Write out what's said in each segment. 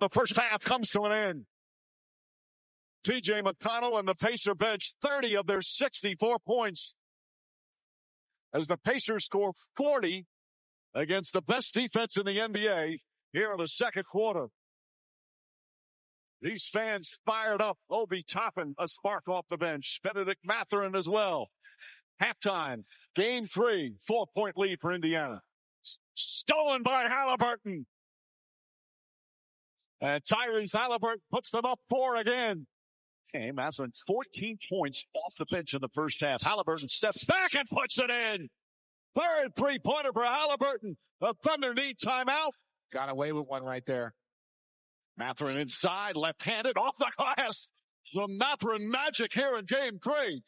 The first half comes to an end. T.J. McConnell and the Pacer bench, 30 of their 64 points. As the Pacers score 40 against the best defense in the NBA here in the second quarter. These fans fired up. Obi Toppin, a spark off the bench. Benedict Mathurin as well. Halftime, game 3, 4-point lead for Indiana. Stolen by Halliburton. And Tyrese Halliburton puts them up 4 again. Okay, Mathurin, 14 points off the bench in the first half. Halliburton steps back and puts it in. Third three-pointer for Halliburton. The Thunder need timeout. Got away with one right there. Mathurin inside, left-handed, off the glass. The Mathurin magic here in game 3.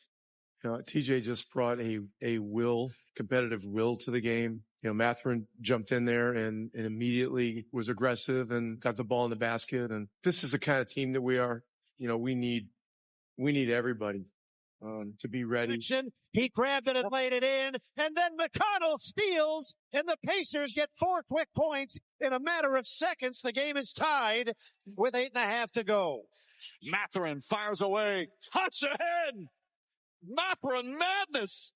TJ just brought a competitive will to the game. Mathurin jumped in there and immediately was aggressive and got the ball in the basket. And this is the kind of team that we are. We need everybody to be ready. He grabbed it and laid it in, and then McConnell steals, and the Pacers get 4 quick points in a matter of seconds. The game is tied with 8.5 to go. Mathurin fires away, touch ahead. Mathurin madness.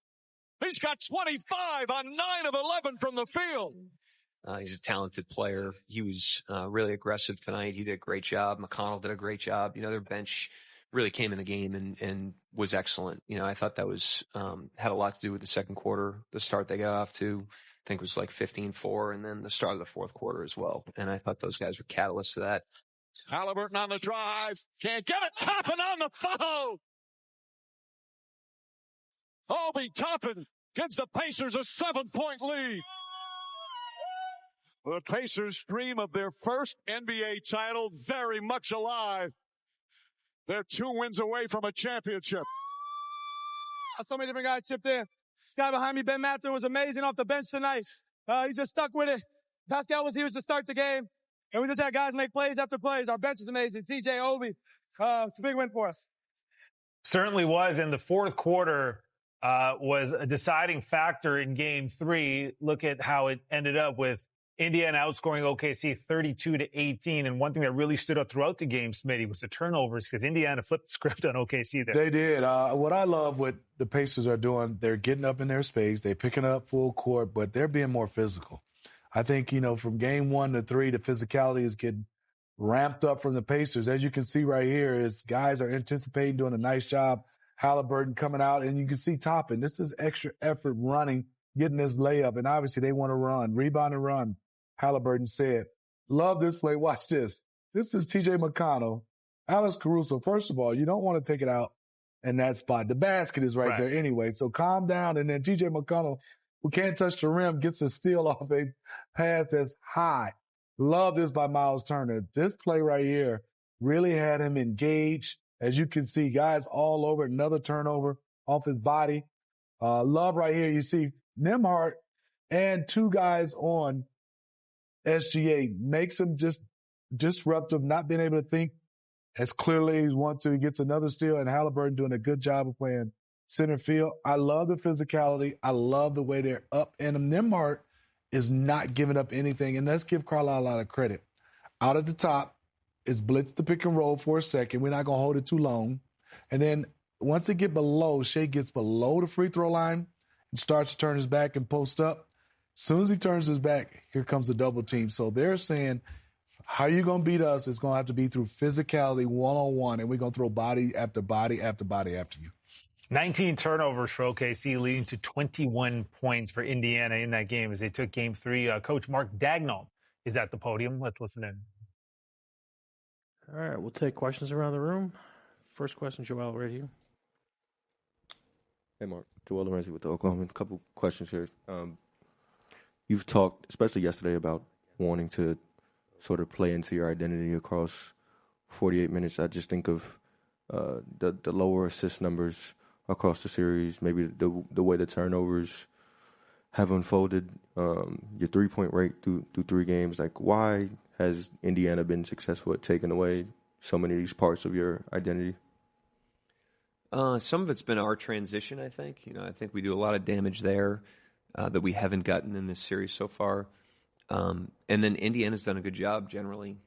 He's got 25 on 9 of 11 from the field. He's a talented player. He was really aggressive tonight. He did a great job. McConnell did a great job. Their bench really came in the game and was excellent. I thought that was had a lot to do with the second quarter. The start they got off to, I think, was like 15-4, and then the start of the fourth quarter as well. And I thought those guys were catalysts to that. Halliburton on the drive. Can't get it. Toppin on the foul. Obi Toppin gives the Pacers a 7-point lead. The Pacers' dream of their first NBA title very much alive. They're 2 wins away from a championship. So many different guys chipped in. Guy behind me, Ben Mathurin, was amazing off the bench tonight. He just stuck with it. Pascal was here to start the game, and we just had guys make plays after plays. Our bench is amazing. TJ, Obi, it's a big win for us. Certainly was, and the fourth quarter was a deciding factor in game 3. Look at how it ended up with Indiana outscoring OKC 32-18. And one thing that really stood out throughout the game, Smitty, was the turnovers, because Indiana flipped the script on OKC there. They did. What I love what the Pacers are doing, they're getting up in their space. They're picking up full court, but they're being more physical. I think, from game 1 to 3, the physicality is getting ramped up from the Pacers. As you can see right here, is guys are anticipating, doing a nice job. Halliburton coming out, and you can see Toppin. This is extra effort running, getting this layup, and obviously they want to run. Rebound and run, Halliburton said. Love this play. Watch this. This is T.J. McConnell. Alex Caruso, first of all, you don't want to take it out in that spot. The basket is right there anyway, so calm down. And then T.J. McConnell, who can't touch the rim, gets a steal off a pass that's high. Love this by Miles Turner. This play right here really had him engaged. As you can see, guys all over, another turnover off his body. Love right here. You see Nembhard and 2 guys on SGA makes him just disruptive, not being able to think as clearly as he wants to. He gets another steal, and Halliburton doing a good job of playing center field. I love the physicality. I love the way they're up. And Nembhard is not giving up anything. And let's give Carlisle a lot of credit. Out at the top, is blitz the pick and roll for a second. We're not going to hold it too long. And then once it get below, Shea gets below the free throw line and starts to turn his back and post up. As soon as he turns his back, here comes the double team. So they're saying, how are you going to beat us? It's going to have to be through physicality, one-on-one, and we're going to throw body after body after body after you. 19 turnovers for OKC, leading to 21 points for Indiana in that game as they took game 3. Coach Mark Daigneault is at the podium. Let's listen in. All right, we'll take questions around the room. First question, Joel, right here. Hey, Mark. Joel Lorenzi with the Oklahoma. A couple questions here. You've talked, especially yesterday, about wanting to sort of play into your identity across 48 minutes. I just think of the lower assist numbers across the series, maybe the way the turnovers have unfolded, your three-point rate through 3 games. Like, why has Indiana been successful at taking away so many of these parts of your identity? Some of it's been our transition, I think. I think we do a lot of damage there that we haven't gotten in this series so far. And then Indiana's done a good job generally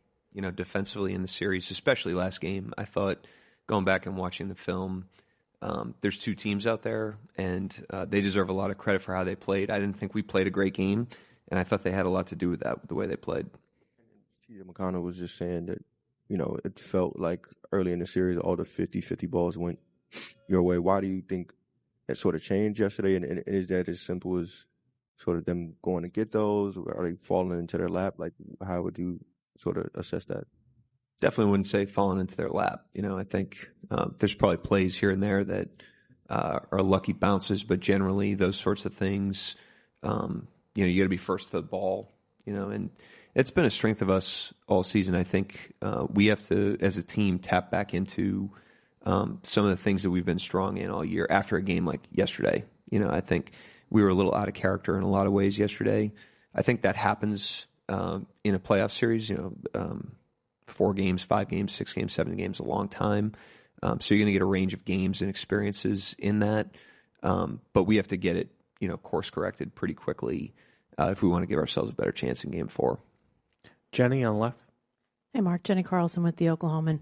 defensively in the series, especially last game. I thought, going back and watching the film, there's two teams out there, and they deserve a lot of credit for how they played. I didn't think we played a great game, and I thought they had a lot to do with that, with the way they played. TJ McConnell was just saying that, it felt like early in the series, all the 50-50 balls went your way. Why do you think that sort of changed yesterday? And is that as simple as sort of them going to get those? Or are they falling into their lap? Like, how would you sort of assess that? Definitely wouldn't say falling into their lap. I think there's probably plays here and there that are lucky bounces, but generally those sorts of things, you got to be first to the ball, and it's been a strength of us all season. I think we have to, as a team, tap back into some of the things that we've been strong in all year after a game like yesterday. I think we were a little out of character in a lot of ways yesterday. I think that happens in a playoff series, 4 games, 5 games, 6 games, 7 games, a long time. So you're going to get a range of games and experiences in that. But we have to get it, course corrected pretty quickly if we want to give ourselves a better chance in game 4. Jenny on the left. Hey, Mark. Jenny Carlson with the Oklahoman.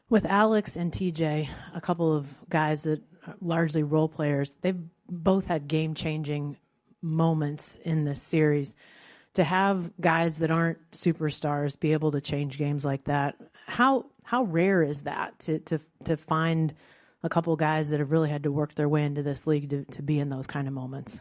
With Alex and TJ, a couple of guys that are largely role players, they've both had game-changing moments in this series. To have guys that aren't superstars be able to change games like that, how rare is that to find a couple guys that have really had to work their way into this league to be in those kind of moments?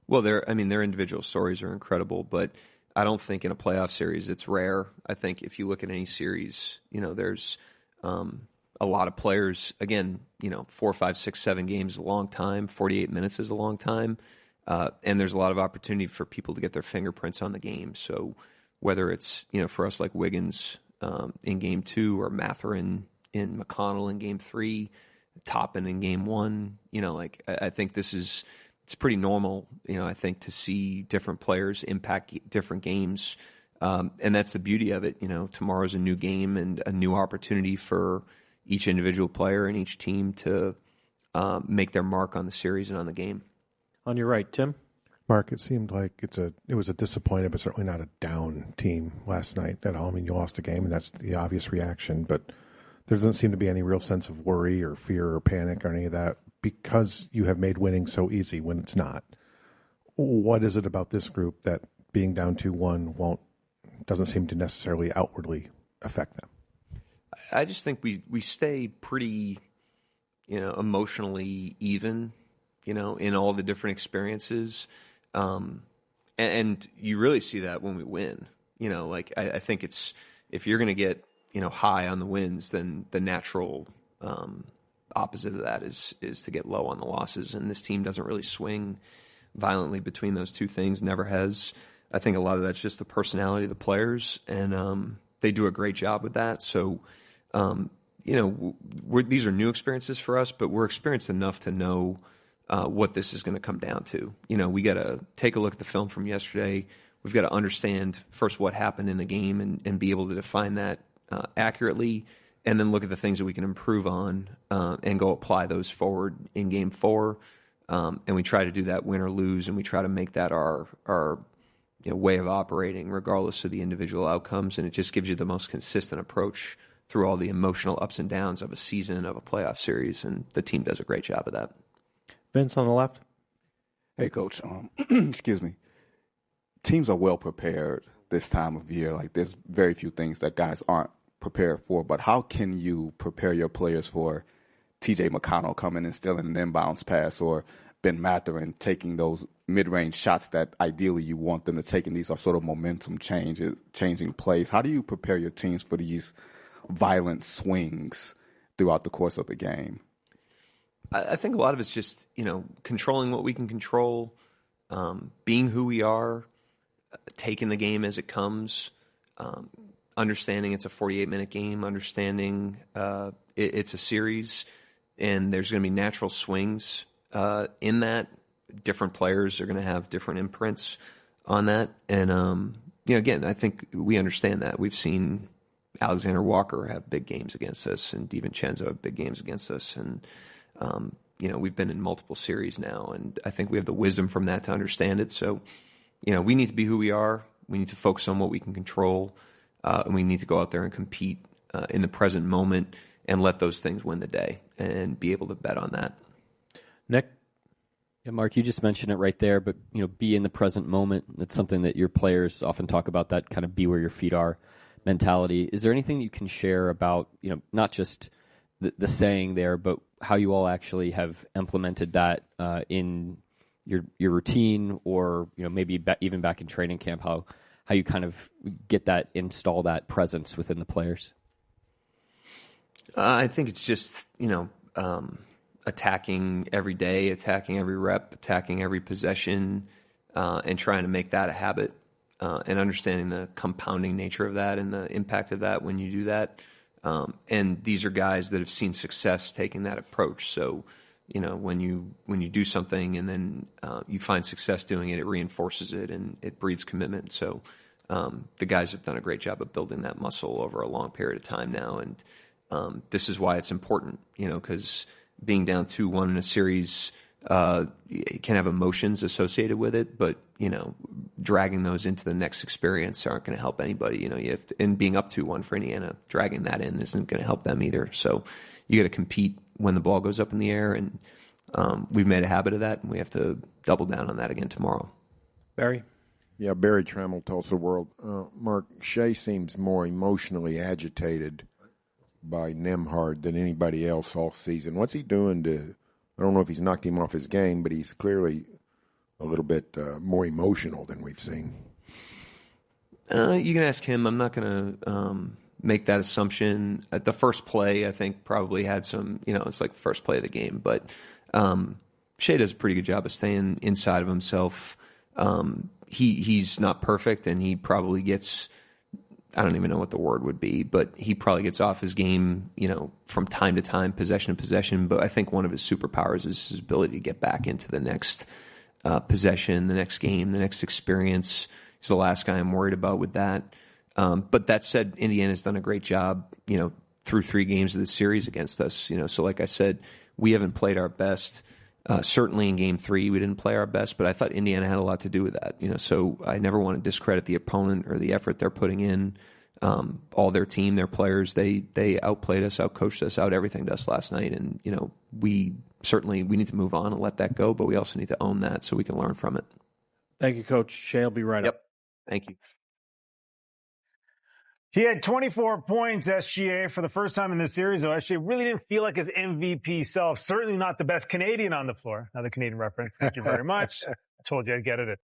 Well, their individual stories are incredible, but I don't think in a playoff series it's rare. I think if you look at any series, there's a lot of players. Again, 4, 5, 6, 7 games is a long time. 48 minutes is a long time. And there's a lot of opportunity for people to get their fingerprints on the game. So whether it's, for us like Wiggins in game 2 or Mathurin in McConnell in game 3, Toppin in game 1, I think it's pretty normal, I think, to see different players impact different games. And that's the beauty of it. Tomorrow's a new game and a new opportunity for each individual player and each team to make their mark on the series and on the game. On your right, Tim. Mark, it seemed like it was a disappointed, but certainly not a down team last night at all. I mean, you lost a game, and that's the obvious reaction, but there doesn't seem to be any real sense of worry or fear or panic or any of that because you have made winning so easy when it's not. What is it about this group that being down 2-1 doesn't seem to necessarily outwardly affect them? I just think we stay pretty, emotionally even, in all the different experiences. And you really see that when we win. I think it's, if you're going to get, high on the wins, then the natural opposite of that is to get low on the losses. And this team doesn't really swing violently between those two things, never has. I think a lot of that's just the personality of the players, and they do a great job with that. So, these are new experiences for us, but we're experienced enough to know what this is going to come down to. We got to take a look at the film from yesterday. We've got to understand first what happened in the game and be able to define that accurately, and then look at the things that we can improve on and go apply those forward in game 4. And we try to do that win or lose, and we try to make that our way of operating regardless of the individual outcomes. And it just gives you the most consistent approach through all the emotional ups and downs of a season, of a playoff series, and the team does a great job of that. Vince on the left. Hey, Coach. Excuse me. Teams are well prepared this time of year. Like, there's very few things that guys aren't prepared for. But how can you prepare your players for TJ McConnell coming and stealing an inbounds pass, or Ben Mathurin taking those mid-range shots that ideally you want them to take, and these are sort of momentum changing plays? How do you prepare your teams for these violent swings throughout the course of a game? I think a lot of it's just, controlling what we can control, being who we are, taking the game as it comes, understanding it's a 48-minute game, understanding it's a series, and there's going to be natural swings in that. Different players are going to have different imprints on that. And, again, I think we understand that. We've seen Alexander Walker have big games against us, and DiVincenzo have big games against us. And, we've been in multiple series now, and I think we have the wisdom from that to understand it. So, we need to be who we are. We need to focus on what we can control. and we need to go out there and compete in the present moment and let those things win the day and be able to bet on that. Nick? Yeah, Mark, you just mentioned it right there, but be in the present moment. It's something that your players often talk about, that kind of be where your feet are mentality. Is there anything you can share about, not just the saying there, but how you all actually have implemented that in your routine, or maybe even back in training camp, how you kind of install that presence within the players? I think it's just attacking every day, attacking every rep, attacking every possession, and trying to make that a habit, and understanding the compounding nature of that and the impact of that when you do that. And these are guys that have seen success taking that approach. So, when you do something and then you find success doing it, it reinforces it and it breeds commitment. So the guys have done a great job of building that muscle over a long period of time now. And this is why it's important, because being down 2-1 in a series, it can have emotions associated with it, but, dragging those into the next experience aren't going to help anybody. And being up 2-1 for Indiana, dragging that in isn't going to help them either. So you got to compete when the ball goes up in the air, and we've made a habit of that, and we have to double down on that again tomorrow. Barry? Yeah, Barry Trammell, Tulsa World. Mark, Shea seems more emotionally agitated by Nembhard than anybody else all season. What's he doing to, I don't know if he's knocked him off his game, but he's clearly a little bit more emotional than we've seen. You can ask him. I'm not going to make that assumption. At the first play, I think probably had some, it's like the first play of the game, but Shea does a pretty good job of staying inside of himself. He's not perfect, and he probably gets, I don't even know what the word would be, but he probably gets off his game, from time to time, possession to possession. But I think one of his superpowers is his ability to get back into the next possession, the next game, the next experience. He's the last guy I'm worried about with that. But that said, Indiana's done a great job, through 3 games of the series against us. So like I said, we haven't played our best. Certainly in Game 3, we didn't play our best, but I thought Indiana had a lot to do with that. So I never want to discredit the opponent or the effort they're putting in. All their team, their players, they outplayed us, outcoached us, out everythinged us last night. And, we need to move on and let that go, but we also need to own that so we can learn from it. Thank you, Coach. Shea will be right up. Thank you. He had 24 points, SGA, for the first time in this series, though. SGA really didn't feel like his MVP self. Certainly not the best Canadian on the floor. Another Canadian reference. Thank you very much. I told you I'd get it.